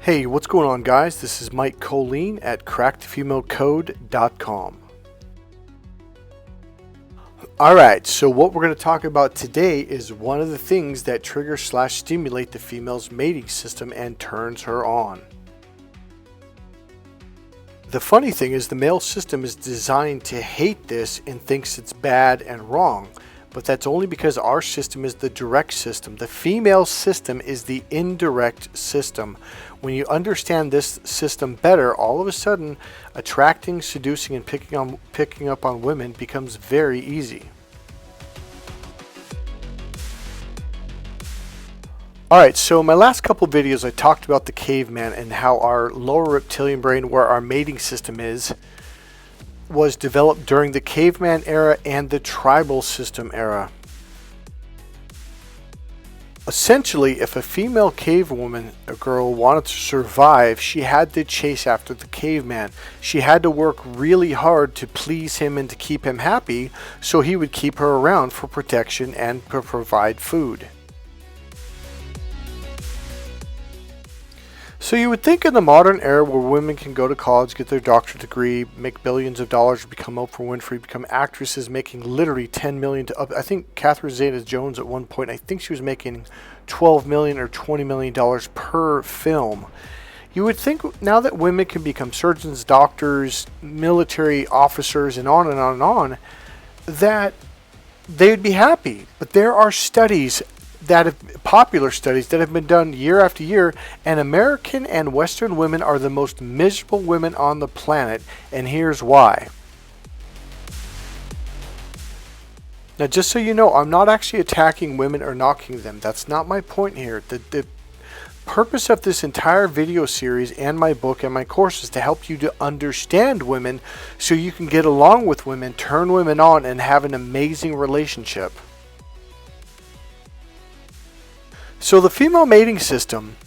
Hey, what's going on, guys? This is Mike Kollin at crackedfemalecode.com. Alright, so what we're going to talk about today is one of the things that triggers/stimulate the female's mating system and turns her on. The funny thing is the male system is designed to hate this and thinks it's bad and wrong. But that's only because our system is the direct system. The female system is the indirect system. When you understand this system better, all of a sudden, attracting, seducing, and picking up on women becomes very easy. Alright, so in my last couple videos I talked about the caveman and how our lower reptilian brain, where our mating system is, was developed during the caveman era and the tribal system era. Essentially, if a female cave woman, a girl, wanted to survive, she had to chase after the caveman. She had to work really hard to please him and to keep him happy, so he would keep her around for protection and to provide food. So you would think in the modern era where women can go to college, get their doctorate degree, make billions of dollars, become Oprah Winfrey, become actresses making literally $10 million to up. I think Catherine Zeta-Jones at one point, I think she was making $12 million or $20 million per film. You would think now that women can become surgeons, doctors, military officers, and on and on and on, that they would be happy. But there are studies popular studies that have been done year after year, and American and Western women are the most miserable women on the planet, and here's why. Now, just so you know, I'm not actually attacking women or knocking them. That's not my point here. The purpose of this entire video series and my book and my course is to help you to understand women so you can get along with women, turn women on, and have an amazing relationship. So the female mating system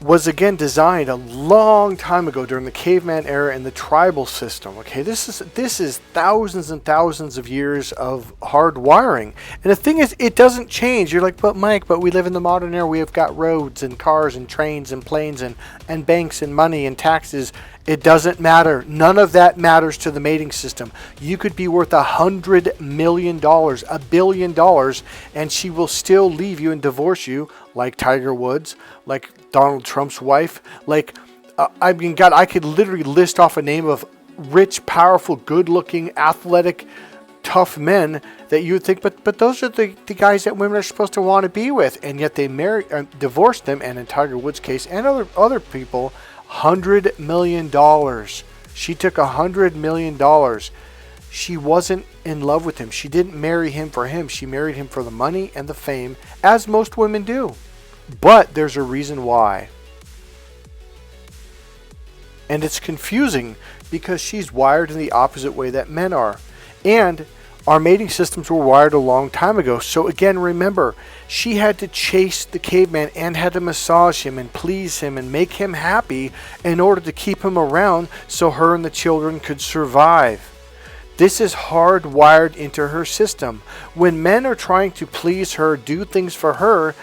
was again designed a long time ago during the caveman era and the tribal system. Okay, this is thousands and thousands of years of hard wiring. And the thing is, it doesn't change. You're like, but Mike, but we live in the modern era. We have got roads and cars and trains and planes and banks and money and taxes. It doesn't matter. None of that matters to the mating system. You could be worth $100 million, $1 billion, and she will still leave you and divorce you, like Tiger Woods, like Donald Trump's wife. Like, I mean, God, I could literally list off a name of rich, powerful, good-looking, athletic, tough men that you would think, but those are the guys that women are supposed to want to be with, and yet they divorced them, and in Tiger Woods' case, and other people, $100 million. She took $100 million. She wasn't in love with him. She didn't marry him for him. She married him for the money and the fame, as most women do. But there's a reason why. And it's confusing because she's wired in the opposite way that men are. And our mating systems were wired a long time ago. So again, remember, she had to chase the caveman and had to massage him and please him and make him happy in order to keep him around so her and the children could survive. This is hardwired into her system. When men are trying to please her, do things for her,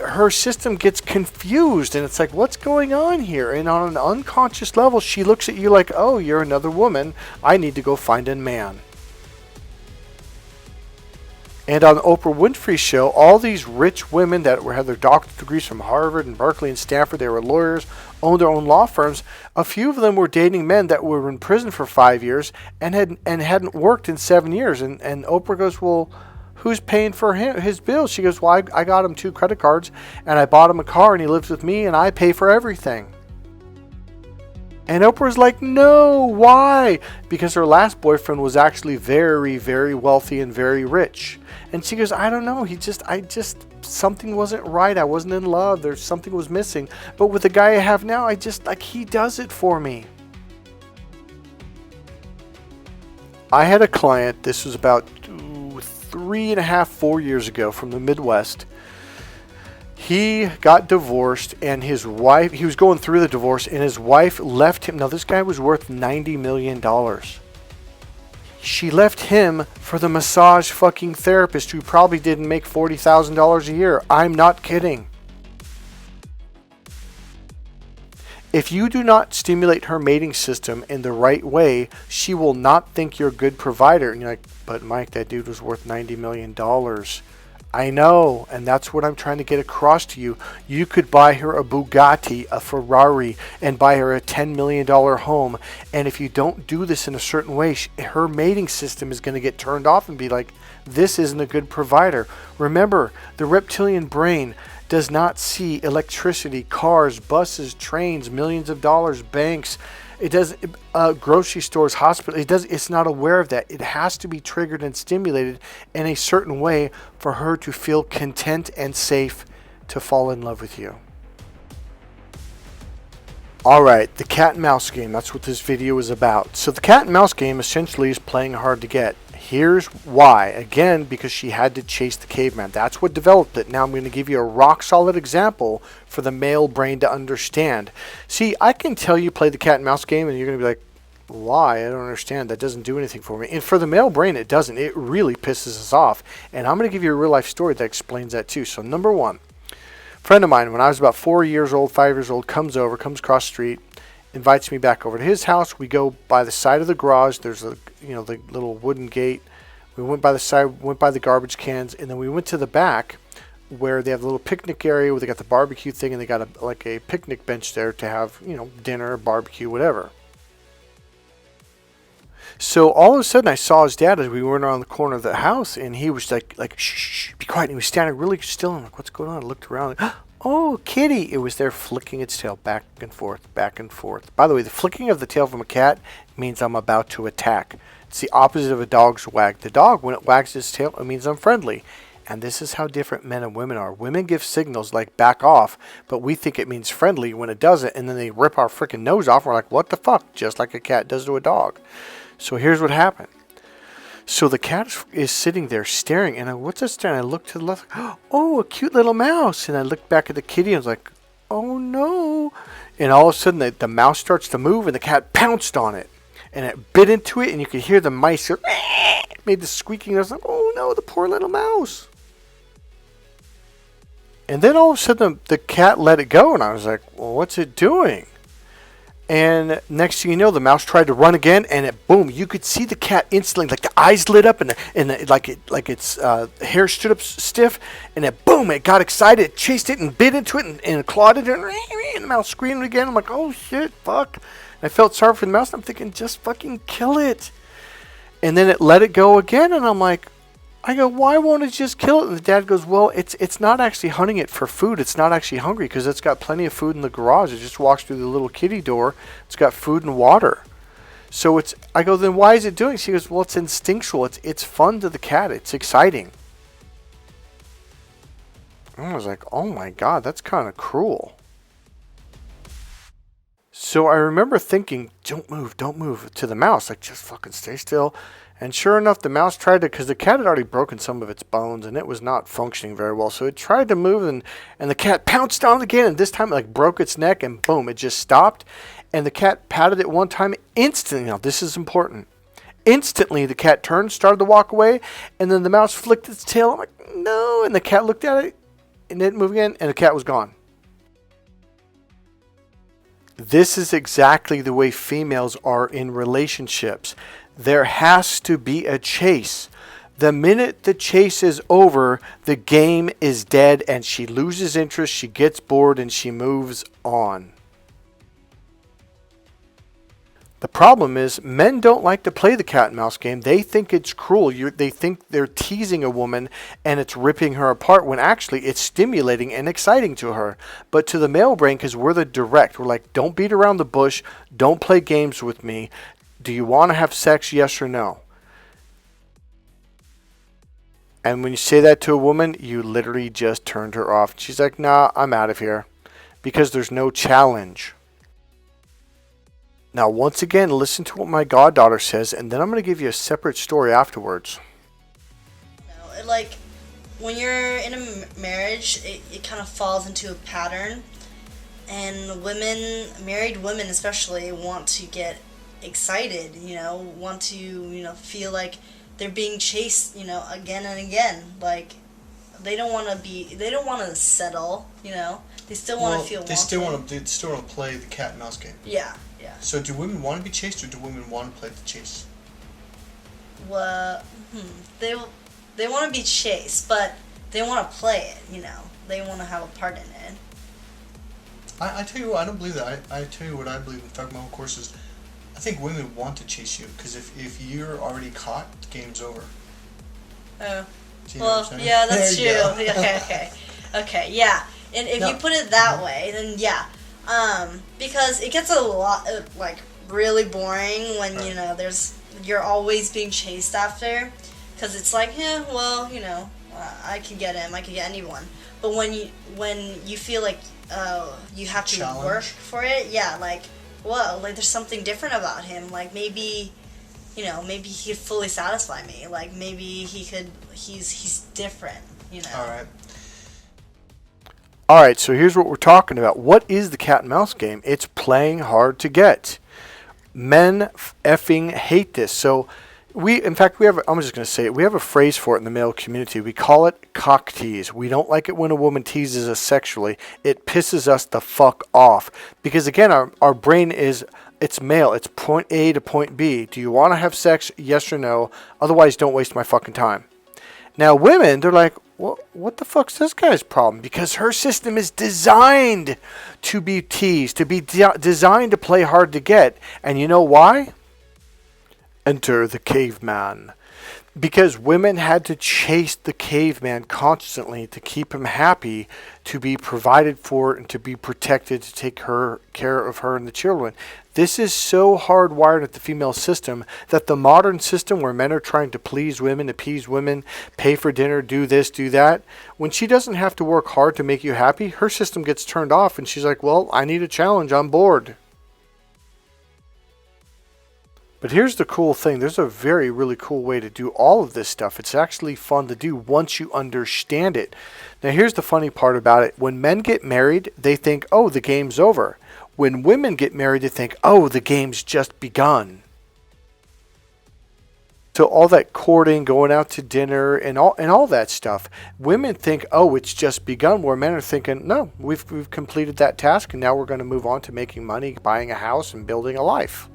her system gets confused and it's like, what's going on here? And on an unconscious level, she looks at you like, oh, you're another woman. I need to go find a man. And on Oprah Winfrey's show, all these rich women that had their doctorate degrees from Harvard and Berkeley and Stanford, they were lawyers, owned their own law firms. A few of them were dating men that were in prison for 5 years and hadn't worked in 7 years. And Oprah goes, well, who's paying for his bills? She goes, well, I got him 2 credit cards and I bought him a car and he lives with me and I pay for everything. And Oprah's like, no, why? Because her last boyfriend was actually very, very wealthy and very rich. And she goes, I don't know. Something wasn't right. I wasn't in love. There's something was missing. But with the guy I have now, he does it for me. I had a client, this was about 3.5, 4 years ago from the Midwest. He got divorced and his wife, he was going through the divorce and his wife left him. Now this guy was worth $90 million. She left him for the massage fucking therapist who probably didn't make $40,000 a year. I'm not kidding. If you do not stimulate her mating system in the right way, she will not think you're a good provider. And you're like, but Mike, that dude was worth $90 million. I know, and that's what I'm trying to get across to you. You could buy her a Bugatti, a Ferrari, and buy her a $10 million home. And if you don't do this in a certain way, her mating system is going to get turned off and be like, this isn't a good provider. Remember, the reptilian brain does not see electricity, cars, buses, trains, millions of dollars, banks. It does grocery stores, hospitals. It's not aware of that. It has to be triggered and stimulated in a certain way for her to feel content and safe to fall in love with you. All right, the cat and mouse game. That's what this video is about. So the cat and mouse game essentially is playing hard to get. Here's why. Again, because she had to chase the caveman. That's what developed it. Now I'm going to give you a rock solid example for the male brain to understand. See, I can tell you play the cat and mouse game and you're going to be like, why? I don't understand. That doesn't do anything for me. And for the male brain, it doesn't. It really pisses us off. And I'm going to give you a real life story that explains that too. So number one, a friend of mine, when I was about 4 years old, 5 years old, comes across the street, invites me back over to his house. We go by the side of the garage. There's the little wooden gate. We went by the side, went by the garbage cans, and then we went to the back where they have a little picnic area where they got the barbecue thing, and they got a picnic bench there to have, dinner, barbecue, whatever. So all of a sudden I saw his dad as we went around the corner of the house, and he was like shh, be quiet. And he was standing really still. I'm like, what's going on? I looked around. Oh, kitty. It was there flicking its tail back and forth, back and forth. By the way, the flicking of the tail from a cat means I'm about to attack. It's the opposite of a dog's wag. The dog, when it wags its tail, it means I'm friendly. And this is how different men and women are. Women give signals like back off, but we think it means friendly when it doesn't, and then they rip our freaking nose off. We're like, what the fuck? Just like a cat does to a dog. So here's what happened. So the cat is sitting there staring, and what's that staring? I look to the left. Oh, a cute little mouse. And I look back at the kitty, and I was like, oh no. And all of a sudden, the mouse starts to move, and the cat pounced on it. And it bit into it, and you could hear the mice made the squeaking. I was like, oh no, the poor little mouse. And then all of a sudden, the cat let it go, and I was like, well, what's it doing? And next thing you know, the mouse tried to run again, and boom, you could see the cat instantly, like the eyes lit up, and its hair stood up stiff, and boom, it got excited, it chased it and bit into it and clawed it, and the mouse screamed again. I'm like, oh shit, fuck. And I felt sorry for the mouse, and I'm thinking, just fucking kill it. And then it let it go again, and I'm like, I go, why won't it just kill it? And the dad goes, well, it's not actually hunting it for food. It's not actually hungry because it's got plenty of food in the garage. It just walks through the little kitty door. It's got food and water. So I go, then why is it doing? She goes, well, it's instinctual. It's fun to the cat. It's exciting. And I was like, oh my God, that's kind of cruel. So I remember thinking, don't move to the mouse. Like, just fucking stay still. And sure enough, the mouse tried to, because the cat had already broken some of its bones and it was not functioning very well. So it tried to move, and the cat pounced on it again. And this time it broke its neck, and boom, it just stopped. And the cat patted it one time instantly. Now, this is important. Instantly, the cat turned, started to walk away, and then the mouse flicked its tail. I'm like, no. And the cat looked at it and didn't move again, and the cat was gone. This is exactly the way females are in relationships. There has to be a chase. The minute the chase is over, the game is dead, and she loses interest, she gets bored, and she moves on. The problem is, men don't like to play the cat and mouse game. They think it's cruel. They think they're teasing a woman and it's ripping her apart, when actually it's stimulating and exciting to her. But to the male brain, because we're the direct, we're like, don't beat around the bush, don't play games with me. Do you want to have sex, yes or no? And when you say that to a woman, you literally just turned her off. She's like, nah, I'm out of here. Because there's no challenge. Now, once again, listen to what my goddaughter says, and then I'm going to give you a separate story afterwards. Like, when you're in a marriage, it kind of falls into a pattern. And women, married women especially, want to get excited, want to, feel like they're being chased, again and again. Like, they don't want to settle, you know. They still want to feel wanted. They still want to play the cat and mouse game. Yeah, yeah. So do women want to be chased, or do women want to play the chase? Well, they want to be chased, but they want to play it, you know. They want to have a part in it. I tell you what, I don't believe that. I tell you what I believe. In fact, my whole course is, I think women want to chase you, because if you're already caught, the game's over. Oh. Do you know what I'm saying? Yeah, that's true. There Okay, yeah. And if you put it that way, then yeah. Because it gets a lot, like, really boring when, you know, you're always being chased after. Because it's like, yeah, well, you know, I can get him, I can get anyone. But when you feel like you have to work for it, yeah, like, well, like, there's something different about him. Like, maybe, you know, maybe he could fully satisfy me. Like, maybe he's different, you know. All right, so here's what we're talking about. What is the cat and mouse game? It's playing hard to get. Men effing hate this. So in fact, I'm just going to say it. We have a phrase for it in the male community. We call it cock tease. We don't like it when a woman teases us sexually. It pisses us the fuck off. Because again, our brain it's male. It's point A to point B. Do you want to have sex? Yes or no? Otherwise, don't waste my fucking time. Now, women, they're like, well, what the fuck's this guy's problem? Because her system is designed to be teased, to be designed to play hard to get. And you know why? Enter the caveman. Because women had to chase the caveman constantly to keep him happy, to be provided for, and to be protected, to take care of her and the children. This is so hardwired at the female system that the modern system where men are trying to please women, appease women, pay for dinner, do this, do that, when she doesn't have to work hard to make you happy, her system gets turned off and she's like, well, I need a challenge, I'm bored. But here's the cool thing. There's a really cool way to do all of this stuff. It's actually fun to do once you understand it. Now, here's the funny part about it. When men get married, they think, oh, the game's over. When women get married, they think, oh, the game's just begun. So all that courting, going out to dinner, and all that stuff, women think, oh, it's just begun, where men are thinking, no, we've completed that task, and now we're going to move on to making money, buying a house, and building a life.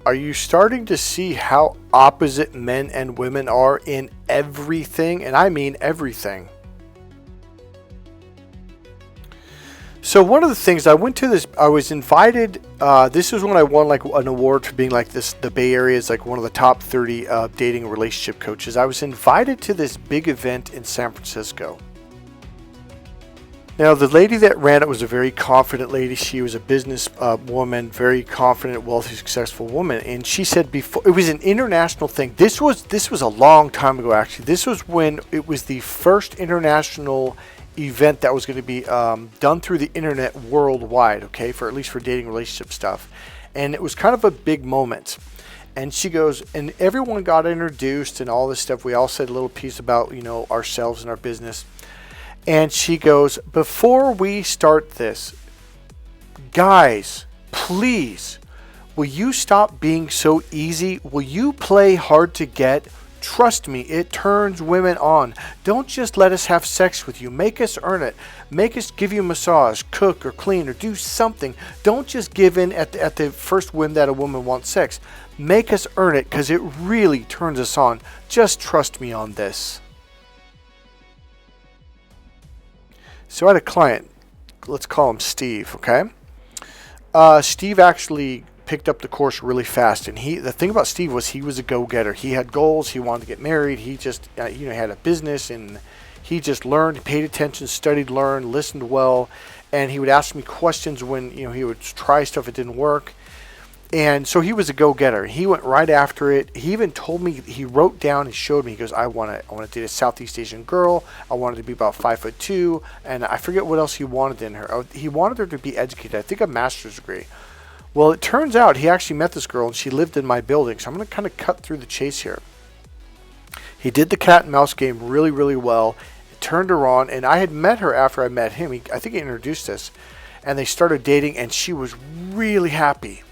Are you starting to see how opposite men and women are in everything? And I mean everything. So one of the things I was invited, this was when I won like an award for being like the Bay Area is like one of the top 30 dating and relationship coaches. I was invited to this big event in San Francisco. Now, the lady that ran it was a very confident lady. She was a business woman, very confident, wealthy, successful woman. And she said before, it was an international thing. This was a long time ago, actually. This was when it was the first international event that was going to be done through the internet worldwide, okay, for at least for dating relationship stuff. And it was kind of a big moment. And she goes, and everyone got introduced and all this stuff. We all said a little piece about, you know, ourselves and our business. And she goes, before we start this, guys, please, will you stop being so easy? Will you play hard to get? Trust me, it turns women on. Don't just let us have sex with you. Make us earn it. Make us give you a massage, cook or clean or do something. Don't just give in at the first whim that a woman wants sex. Make us earn it because it really turns us on. Just trust me on this. So I had a client, let's call him Steve, okay? Steve actually picked up the course really fast, and the thing about Steve was he was a go-getter. He had goals, he wanted to get married, he just, had a business, and he just learned, paid attention, studied, learned, listened well, and he would ask me questions when, he would try stuff that didn't work. And so he was a go-getter. He went right after it. He even told me, he wrote down and showed me, he goes, I want to date a Southeast Asian girl. I wanted to be about 5'2", and I forget what else he wanted in her. He wanted her to be educated. I think a master's degree. Well, it turns out he actually met this girl, and she lived in my building. So I'm going to kind of cut through the chase here. He did the cat and mouse game really, really well. It turned her on, and I had met her after I met him. I think he introduced us, and they started dating, and she was really happy.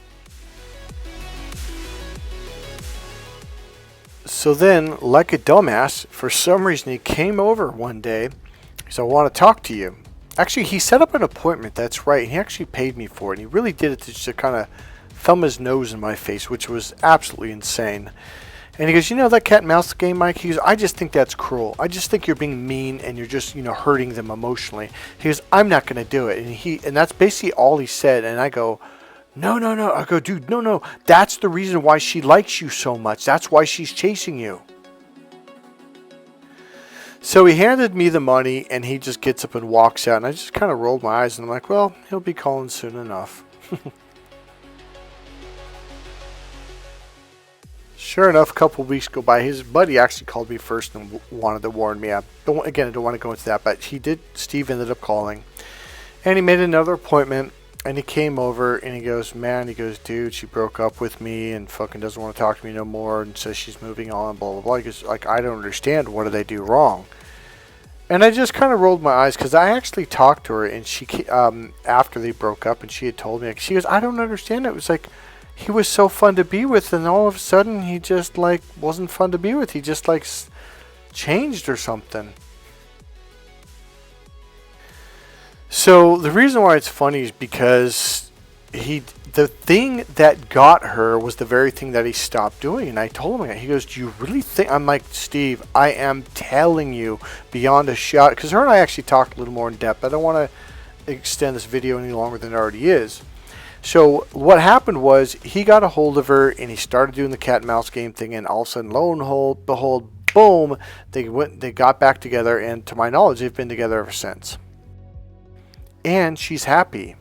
So then, like a dumbass, for some reason he came over one day. He said, I want to talk to you. Actually, he set up an appointment, that's right. He actually paid me for it. And he really did it to just kind of thumb his nose in my face, which was absolutely insane. And he goes, you know that cat and mouse game, Mike? He goes, I just think that's cruel. I just think you're being mean and you're just, hurting them emotionally. He goes, I'm not going to do it. And that's basically all he said. And I go, no. I go, dude, no. That's the reason why she likes you so much. That's why she's chasing you. So he handed me the money and he just gets up and walks out. And I just kind of rolled my eyes and I'm like, well, he'll be calling soon enough. Sure enough, a couple of weeks go by. His buddy actually called me first and wanted to warn me. I don't want to go into that, but Steve ended up calling. And he made another appointment, and he came over, and he goes, dude, she broke up with me and fucking doesn't want to talk to me no more and says she's moving on, blah, blah, blah. He goes, I don't understand. What did I do wrong? And I just kind of rolled my eyes because I actually talked to her, and she, after they broke up, and she had told me, she goes, I don't understand. It was like, he was so fun to be with, and all of a sudden he just wasn't fun to be with. He just changed or something. So the reason why it's funny is because the thing that got her was the very thing that he stopped doing. And I told him, he goes, do you really think? I'm like, Steve, I am telling you beyond a shot, because her and I actually talked a little more in depth. I don't want to extend this video any longer than it already is. So what happened was he got a hold of her and he started doing the cat and mouse game thing, and all of a sudden, lo and behold, boom, they got back together, and to my knowledge, they've been together ever since. And she's happy.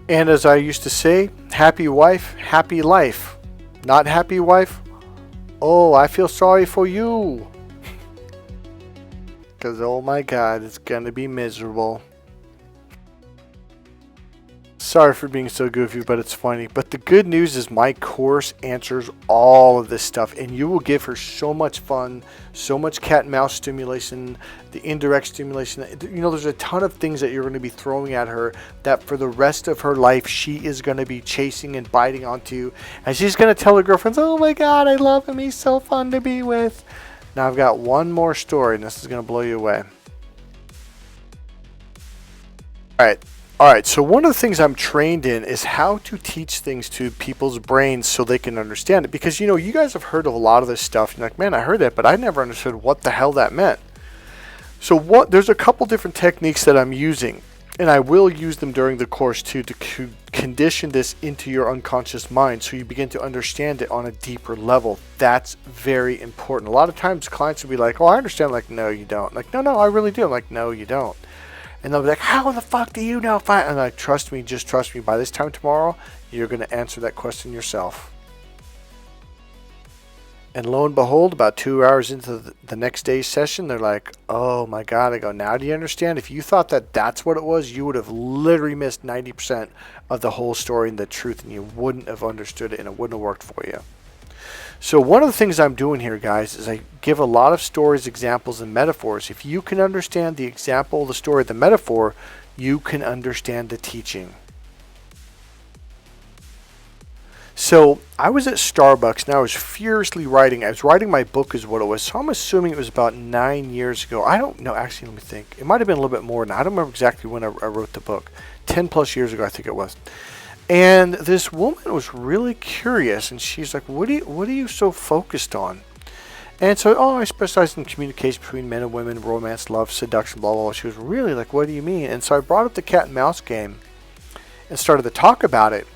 And as I used to say, happy wife, happy life. Not happy wife, oh, I feel sorry for you. Because, oh my God, it's going to be miserable. Sorry for being so goofy, but it's funny. But the good news is my course answers all of this stuff, and you will give her so much fun, so much cat and mouse stimulation, the indirect stimulation. There's a ton of things that you're going to be throwing at her that for the rest of her life she is going to be chasing and biting onto, and she's going to tell her girlfriends, oh my God, I love him, he's so fun to be with. Now I've got one more story, and this is going to blow you away. All right, so one of the things I'm trained in is how to teach things to people's brains so they can understand it. Because, you guys have heard of a lot of this stuff. You're like, man, I heard that, but I never understood what the hell that meant. So there's a couple different techniques that I'm using, and I will use them during the course too to condition this into your unconscious mind so you begin to understand it on a deeper level. That's very important. A lot of times clients will be like, oh, I understand. Like, no, you don't. Like, no, I really do. I'm like, no, you don't. And they'll be like, how the fuck do you know if I... And I'm like, trust me, just trust me. By this time tomorrow, you're going to answer that question yourself. And lo and behold, about 2 hours into the next day's session, they're like, oh my God. I go, now do you understand? If you thought that that's what it was, you would have literally missed 90% of the whole story and the truth, and you wouldn't have understood it, and it wouldn't have worked for you. So one of the things I'm doing here, guys, is I give a lot of stories, examples, and metaphors. If you can understand the example, the story, the metaphor, you can understand the teaching. So I was at Starbucks, and I was furiously writing. I was writing my book is what it was. So I'm assuming it was about 9 years ago. I don't know. Actually, let me think. It might have been a little bit more. Now, I don't remember exactly when I wrote the book. 10 plus years ago, I think it was. And this woman was really curious, and she's like, what are you so focused on? And so, I specialize in communication between men and women, romance, love, seduction, blah, blah, blah. She was really like, what do you mean? And so I brought up the cat and mouse game and started to talk about it.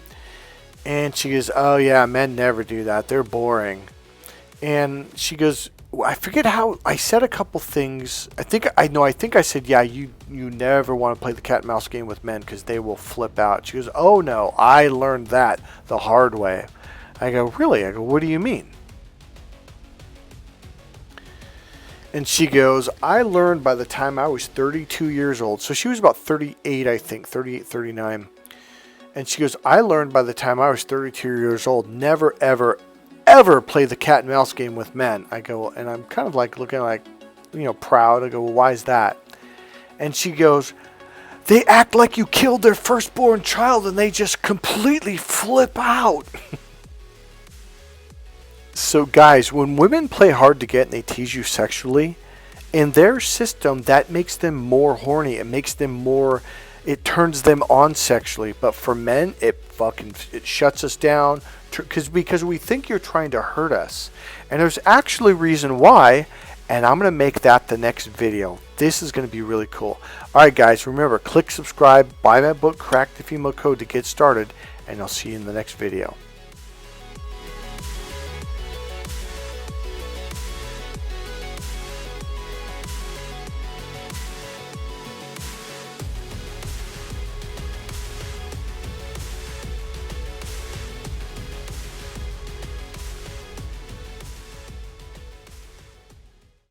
And she goes, oh yeah, men never do that. They're boring. And she goes, I forget how I said a couple things. I think I said, yeah, you never want to play the cat and mouse game with men because they will flip out. She goes, oh no, I learned that the hard way. I go, really? I go, what do you mean? And she goes, I learned by the time I was 32 years old. So she was about 38, I think, 38, 39. And she goes, I learned by the time I was 32 years old, never, ever play the cat and mouse game with men. I go, and I'm kind of like looking like, proud. I go, well, why is that? And she goes, they act like you killed their firstborn child and they just completely flip out. So guys, when women play hard to get and they tease you sexually, in their system that makes them more horny. It makes them more, it turns them on sexually. But for men, it shuts us down because we think you're trying to hurt us. And there's actually reason why, and I'm going to make that the next video. This is going to be really cool. Alright guys, remember, click subscribe, buy my book, Crack the Female Code to get started, and I'll see you in the next video.